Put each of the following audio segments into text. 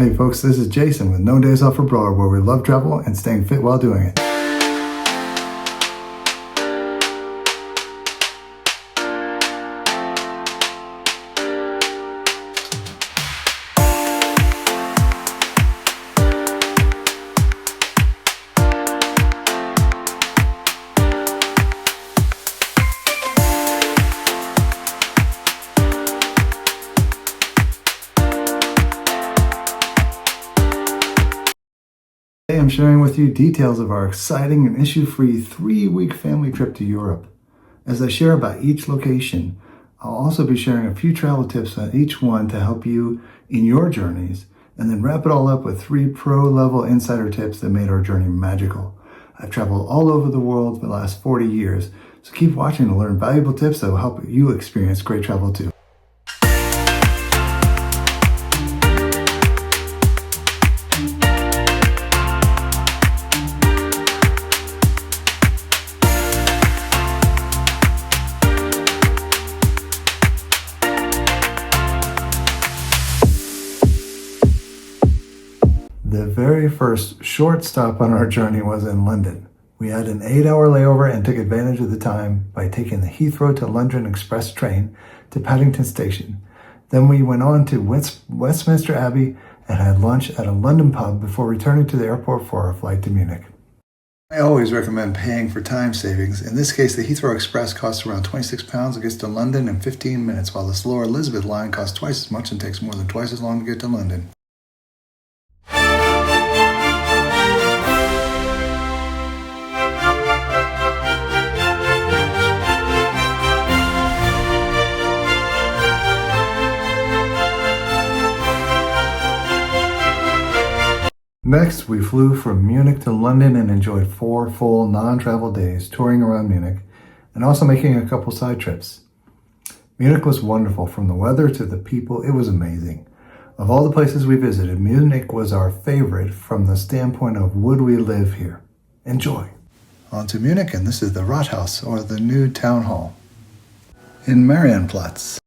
Hey folks, this is Jason with No Days Off Abroad, where we love travel and staying fit while doing it. Today I'm sharing with you details of our exciting and issue-free 3-week family trip to Europe. As I share about each location, I'll also be sharing a few travel tips on each one to help you in your journeys, and then wrap it all up with 3 pro-level insider tips that made our journey magical. I've traveled all over the world for the last 40 years, so keep watching to learn valuable tips that will help you experience great travel too. The very first short stop on our journey was in London. We had an 8-hour layover and took advantage of the time by taking the Heathrow to London Express train to Paddington Station. Then we went on to Westminster Abbey and had lunch at a London pub before returning to the airport for our flight to Munich. I always recommend paying for time savings. In this case, the Heathrow Express costs around £26 and gets to London in 15 minutes, while the slower Elizabeth line costs twice as much and takes more than twice as long to get to London. Next, we flew from Munich to London and enjoyed 4 full non-travel days touring around Munich and also making a couple side trips. Munich was wonderful. From the weather to the people, it was amazing. Of all the places we visited, Munich was our favorite from the standpoint of would we live here? Enjoy! On to Munich, and this is the Rathaus, or the new town hall, in Marienplatz.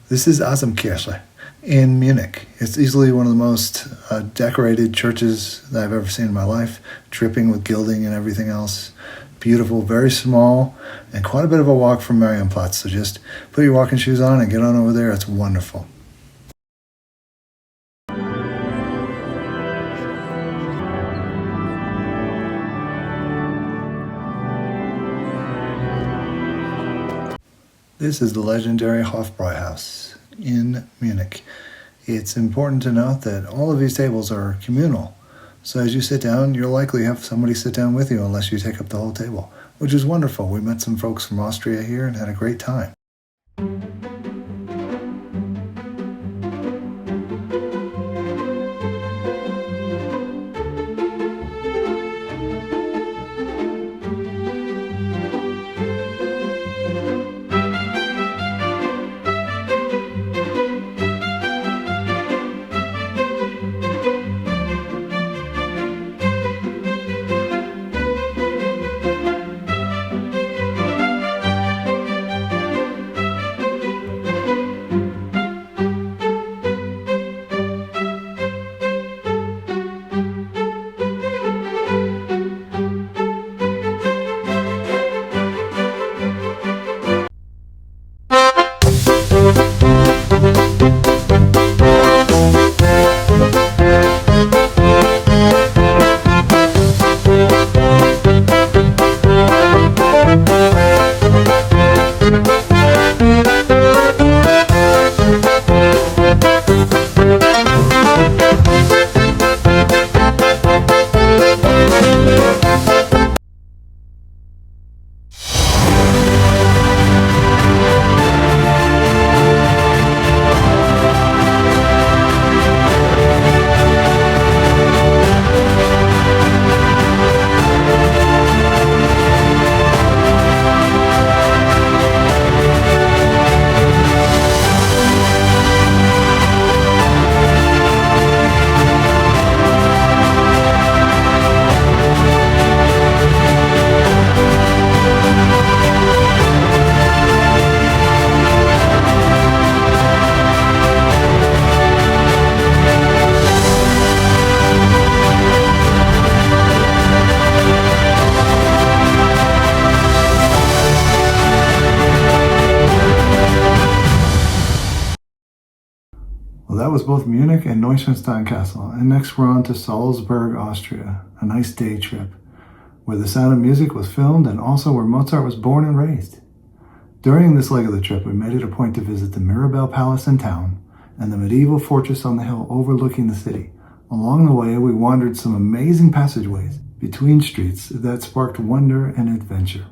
This is Assemkirche in Munich. It's easily one of the most decorated churches that I've ever seen in my life, dripping with gilding and everything else. Beautiful, very small, and quite a bit of a walk from Marienplatz. So just put your walking shoes on and get on over there. It's wonderful. This is the legendary Hofbräuhaus in Munich. It's important to note that all of these tables are communal. So as you sit down, you'll likely have somebody sit down with you unless you take up the whole table, which is wonderful. We met some folks from Austria here and had a great time. that was both Munich and Neuschwanstein Castle, and next we're on to Salzburg, Austria, a nice day trip, where The Sound of Music was filmed and also where Mozart was born and raised. During this leg of the trip, we made it a point to visit the Mirabell Palace in town and the medieval fortress on the hill overlooking the city. Along the way, we wandered some amazing passageways between streets that sparked wonder and adventure.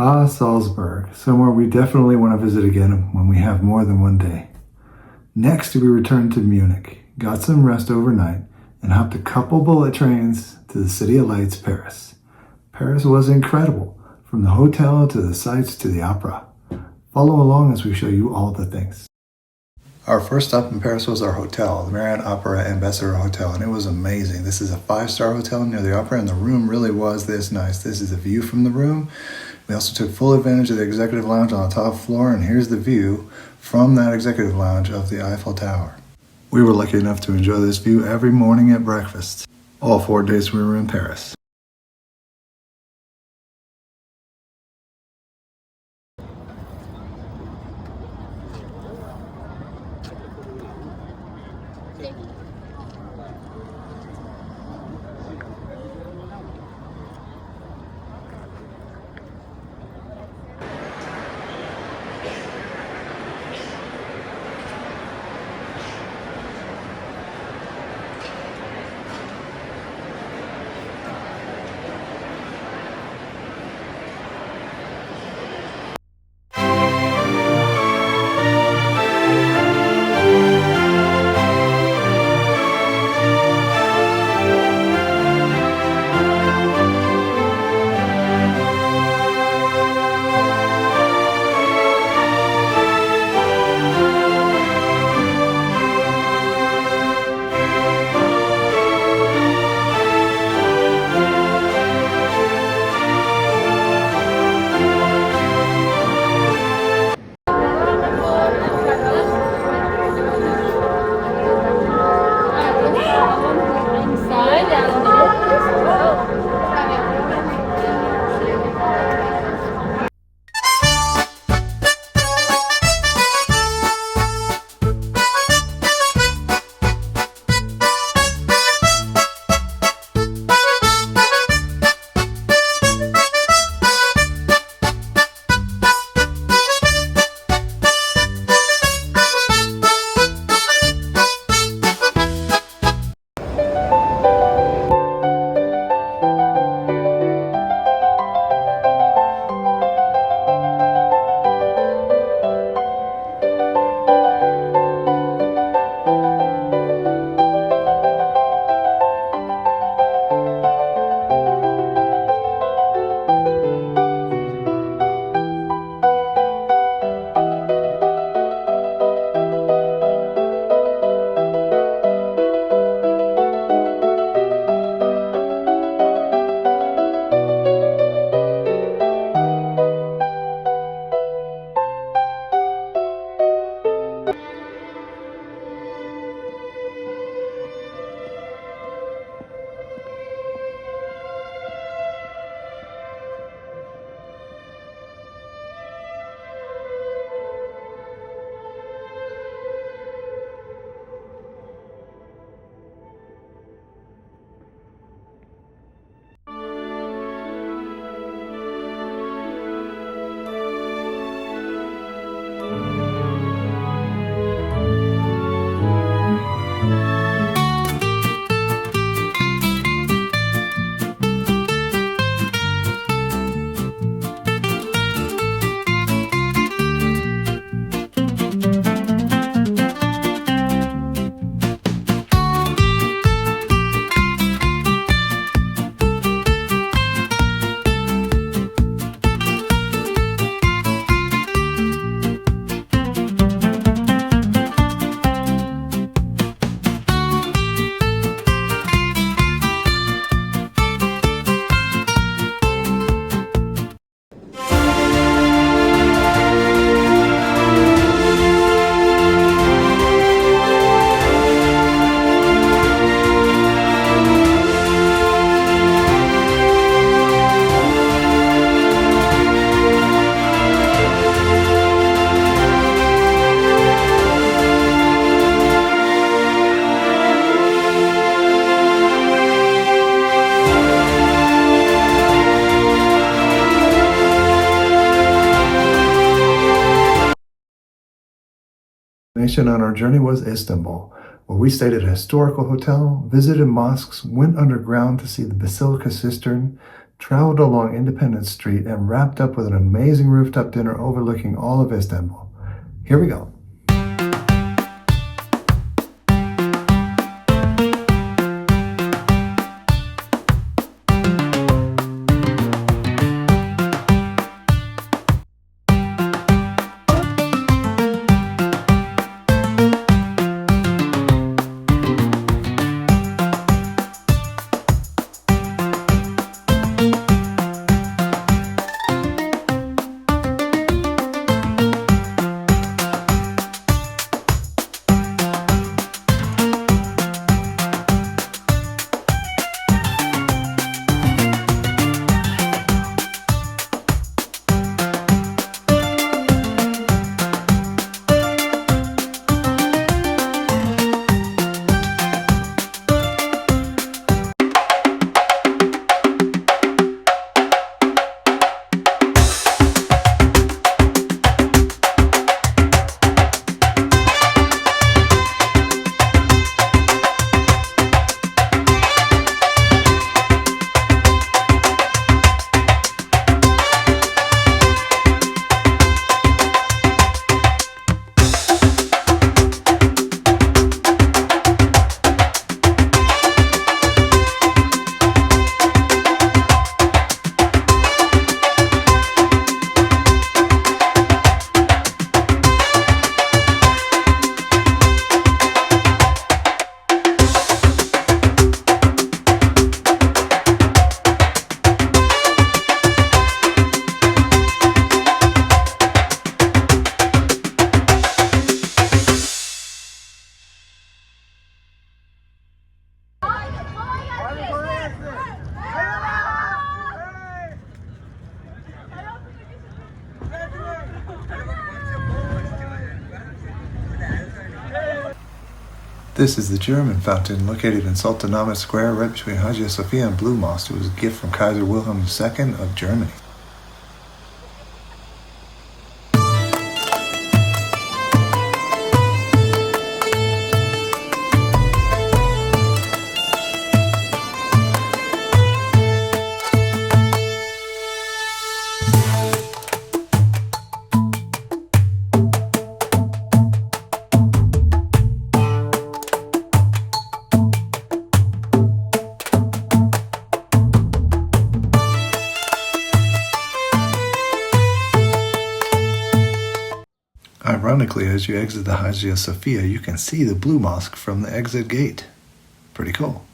Ah, Salzburg, somewhere we definitely want to visit again when we have more than one day. Next, we returned to Munich, got some rest overnight, and hopped a couple bullet trains to the City of Lights, Paris. Paris was incredible, from the hotel to the sights to the opera. Follow along as we show you all the things. Our first stop in Paris was our hotel, the Marriott Opera Ambassador Hotel, and it was amazing. This is a 5-star hotel near the opera, and the room really was this nice. This is the view from the room. We also took full advantage of the executive lounge on the top floor, and here's the view from that executive lounge of the Eiffel Tower. We were lucky enough to enjoy this view every morning at breakfast, all 4 days we were in Paris. Destination on our journey was Istanbul, where we stayed at a historical hotel, visited mosques, went underground to see the Basilica Cistern, traveled along Independence Street, and wrapped up with an amazing rooftop dinner overlooking all of Istanbul. Here we go. This is the German fountain located in Sultanahmet Square right between Hagia Sophia and Blue Mosque. It was a gift from Kaiser Wilhelm II of Germany. Ironically, as you exit the Hagia Sophia, you can see the Blue Mosque from the exit gate. Pretty cool.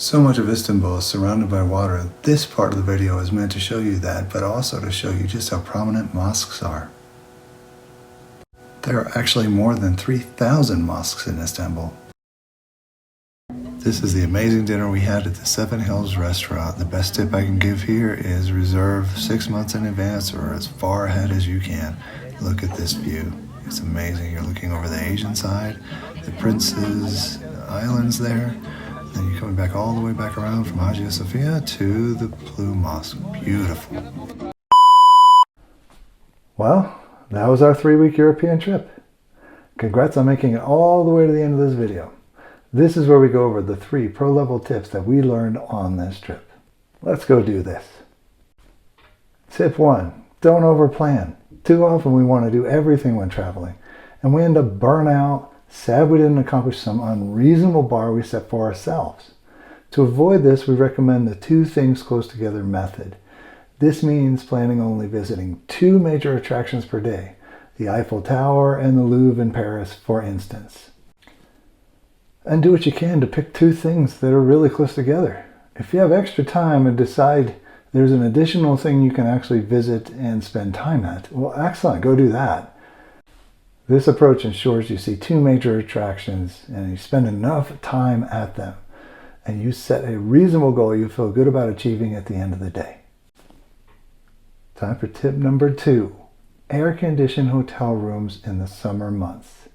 So much of Istanbul is surrounded by water. This part of the video is meant to show you that, but also to show you just how prominent mosques are. There are actually more than 3,000 mosques in Istanbul. This is the amazing dinner we had at the Seven Hills restaurant. The best tip I can give here is reserve 6 months in advance or as far ahead as you can. Look at this view. It's amazing. You're looking over the Asian side, the Prince's Islands there. And you're coming back all the way back around from Hagia Sophia to the Blue Mosque. Beautiful. Well, that was our 3-week European trip. Congrats on making it all the way to the end of this video. This is where we go over the 3 pro-level tips that we learned on this trip. Let's go do this. Tip 1, don't overplan. Too often we want to do everything when traveling, and we end up burnt out, sad we didn't accomplish some unreasonable bar we set for ourselves. To avoid this, we recommend the 2 things close together method. This means planning only visiting 2 major attractions per day, the Eiffel Tower and the Louvre in Paris, for instance. And do what you can to pick 2 things that are really close together. If you have extra time and decide there's an additional thing you can actually visit and spend time at, well, excellent, go do that. This approach ensures you see 2 major attractions and you spend enough time at them, and you set a reasonable goal you feel good about achieving at the end of the day. Time for tip number 2, air-conditioned hotel rooms in the summer months.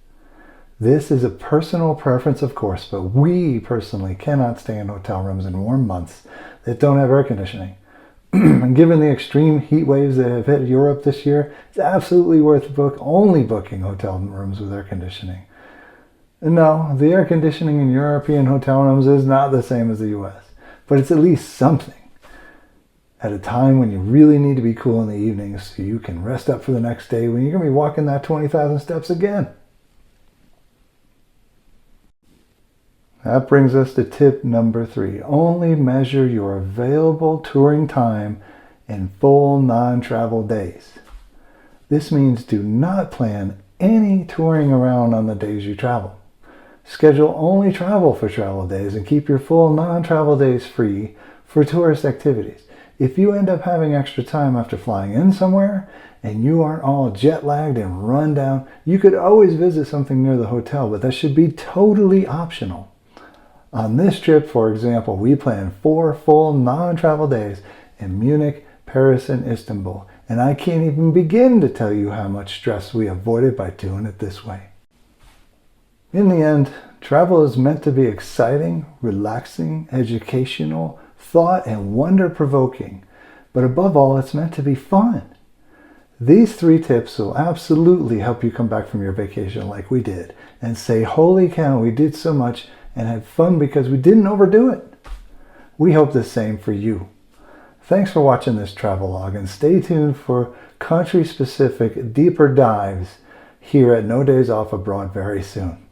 This is a personal preference, of course, but we personally cannot stay in hotel rooms in warm months that don't have air conditioning. And given the extreme heat waves that have hit Europe this year, it's absolutely worth only booking hotel rooms with air conditioning. And no, the air conditioning in European hotel rooms is not the same as the US, but it's at least something. At a time when you really need to be cool in the evenings so you can rest up for the next day when you're going to be walking that 20,000 steps again. That brings us to tip number 3. Only measure your available touring time in full non-travel days. This means do not plan any touring around on the days you travel. Schedule only travel for travel days and keep your full non-travel days free for tourist activities. If you end up having extra time after flying in somewhere and you aren't all jet lagged and run down, you could always visit something near the hotel, but that should be totally optional. On this trip, for example, we planned 4 full non-travel days in Munich, Paris, and Istanbul, and I can't even begin to tell you how much stress we avoided by doing it this way. In the end, travel is meant to be exciting, relaxing, educational, thought and wonder-provoking, but above all, it's meant to be fun. These 3 tips will absolutely help you come back from your vacation like we did and say, holy cow, we did so much and had fun because we didn't overdo it. We hope the same for you. Thanks for watching this travelogue, and stay tuned for country-specific deeper dives here at No Days Off Abroad very soon.